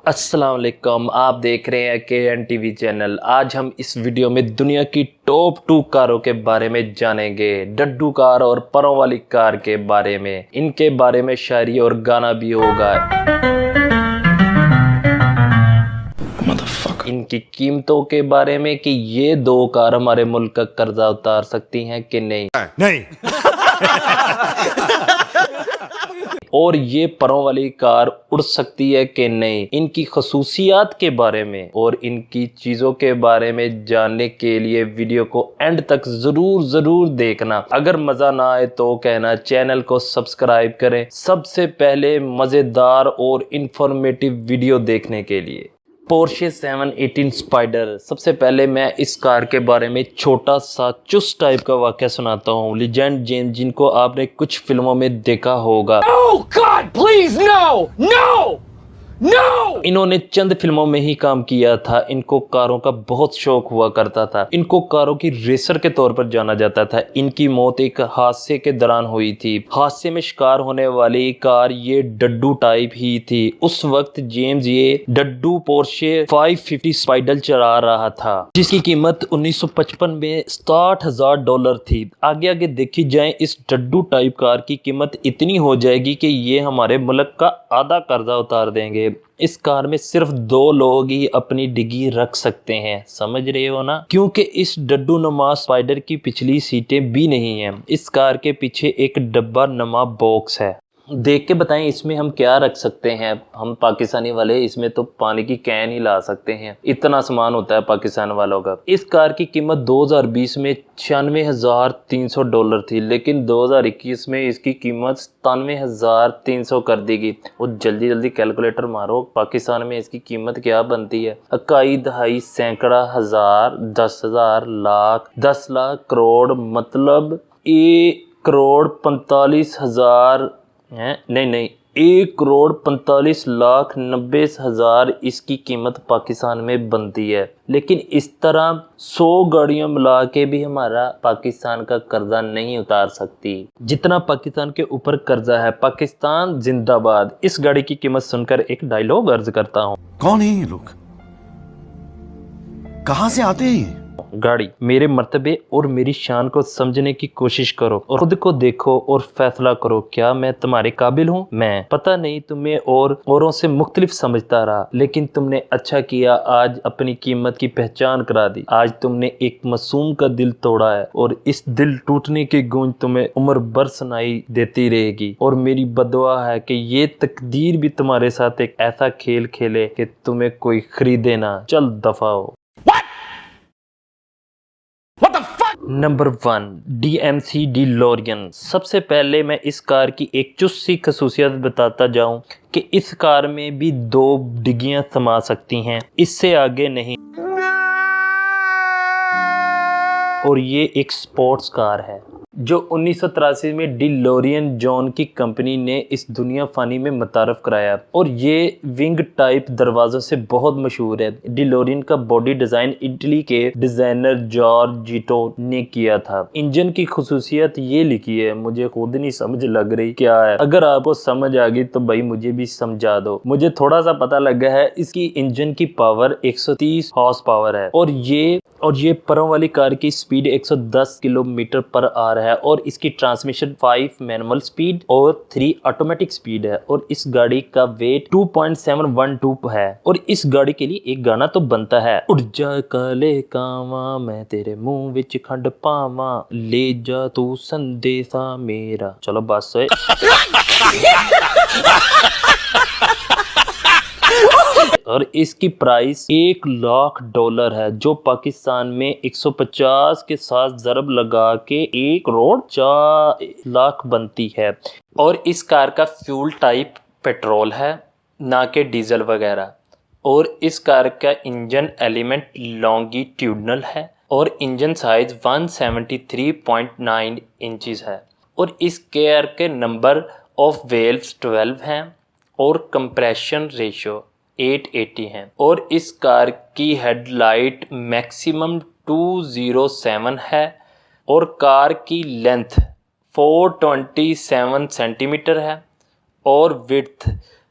अस्सलाम वालेकुम, आप देख रहे हैं KN TV चैनल। आज हम इस वीडियो में दुनिया की टॉप 2 कारों के बारे में जानेंगे। डड्डू कार और परों वाली कार के बारे में, इनके बारे में शायरी और गाना भी होगा। इनकी कीमतों के बारे में कि ये 2 कार हमारे मुल्क का कर्जा उतार सकती हैं कि नहीं। और ये परों वाली कार उड़ सकती है कि नहीं। इनकी खसूसियात के बारे में और इनकी चीज़ों के बारे में जानने के लिए वीडियो को एंड तक ज़रूर देखना। अगर मज़ा ना आए तो कहना, चैनल को सब्सक्राइब करें सबसे पहले मज़ेदार और इंफॉर्मेटिव वीडियो देखने के लिए। Porsche 718 spider. सबसे पहले मैं इस कार के बारे में छोटा सा चुस्त टाइप का वाक़या सुनाता हूँ। लीजेंड जेम्स, जिनको आपने कुछ फिल्मों में देखा होगा। Oh God, please, no! No! No! इन्होंने चंद फिल्मों में ही काम किया था। इनको कारों का बहुत शौक हुआ करता था। इनको कारों की रेसर के तौर पर जाना जाता था। इनकी मौत एक हादसे के दौरान हुई थी। हादसे में शिकार होने वाली कार ये डड्डू टाइप ही थी। उस वक्त जेम्स ये डड्डू पोर्शे 550 स्पाइडर चला रहा था, जिसकी कीमत 1955 में $60,000 थी। आगे देखी जाए, इस डड्डू टाइप कार की कीमत इतनी हो जाएगी कि ये हमारे मुल्क का आधा कर्जा उतार देंगे। इस कार में सिर्फ 2 लोग ही अपनी डिग्गी रख सकते हैं, समझ रहे हो ना? क्योंकि इस डड्डू नुमा स्पाइडर की पिछली सीटें भी नहीं हैं। इस कार के पीछे एक डब्बा नुमा बॉक्स है। देख के बताएं इसमें हम क्या रख सकते हैं। हम पाकिस्तानी वाले इसमें तो पानी की कैन ही ला सकते हैं, इतना सामान होता है पाकिस्तान वालों का। इस कार की कीमत 2020 में $96,300 थी, लेकिन 2021 में इसकी कीमत $97,300 कर दी गई। और जल्दी कैलकुलेटर मारो, पाकिस्तान में इसकी कीमत क्या बनती है? इकाई, दहाई, सैकड़ा, हजार, 10,000, लाख, 10 लाख, करोड़, मतलब 1,45,000 नहीं, 1,45,90,000 इसकी कीमत पाकिस्तान में बनती है। लेकिन इस तरह 100 गाड़ियां मिला के भी हमारा पाकिस्तान का कर्जा नहीं उतार सकती जितना पाकिस्तान के ऊपर कर्जा है। पाकिस्तान जिंदाबाद। इस गाड़ी की कीमत सुनकर एक डायलॉग अर्ज करता हूँ। कौन है ये लोग? कहां से आते हैं? गाड़ी, मेरे मर्तबे और मेरी शान को समझने की कोशिश करो और खुद को देखो और फैसला करो, क्या मैं तुम्हारे काबिल हूँ? मैं पता नहीं तुम्हें और औरों से मुख्तलिफ समझता रहा, लेकिन तुमने अच्छा किया, आज अपनी कीमत की पहचान करा दी। आज तुमने एक मासूम का दिल तोड़ा है और इस दिल टूटने की गूंज तुम्हें उम्र भर सुनाई देती रहेगी। और मेरी बदुआ है कि ये तकदीर भी तुम्हारे साथ एक ऐसा खेल खेले कि तुम्हें कोई खरीदे ना। चल दफा हो। Number 1, DMC डिलोरियन। सबसे पहले मैं इस कार की एक चुस्त सी खसूसियत बताता जाऊं कि इस कार में भी 2 डिग्गियां समा सकती हैं, इससे आगे नहीं। और ये एक स्पोर्ट्स कार है जो 1983 में डिलोरियन जॉन की कंपनी ने इस दुनिया फानी में मुतारफ कराया। और ये विंग टाइप दरवाज़ों से बहुत मशहूर है। डिलोरियन का बॉडी डिज़ाइन इटली के डिज़ाइनर जॉर्ज जीटो ने किया था। इंजन की खुसूसियत ये लिखी है, मुझे खुद नहीं समझ लग रही क्या है। अगर आपको समझ आ गई तो भाई मुझे भी समझा दो। मुझे थोड़ा सा पता लगा है, इसकी इंजन की पावर 130 हॉर्स पावर है। और ये परों वाली कार की स्पीड 110 किलोमीटर पर आवर है। और इसकी ट्रांसमिशन 5 मैनुअल स्पीड और 3 ऑटोमेटिक स्पीड है। और इस गाड़ी का वेट 2.712 है। और इस गाड़ी के लिए एक गाना तो बनता है, उड़ जा काले कावा मैं तेरे मुंह विच खंड पावा, ले जा तू संदेशा मेरा। चलो बस है। और इसकी प्राइस $1,00,000 है, जो पाकिस्तान में 150 के साथ ज़रब लगा के 1,04,00,000 बनती है। और इस कार का फ्यूल टाइप पेट्रोल है, ना कि डीजल वगैरह। और इस कार का इंजन एलिमेंट लॉन्गिट्यूडनल है और इंजन साइज 173.9 इंचज़ है। और इस कार के नंबर ऑफ वेल्व्स 12 हैं और कंप्रेशन रेशियो 880 हैं। और इस कार की हेडलाइट मैक्सिमम 207 है। और कार की लेंथ 427 सेंटीमीटर है और विड्थ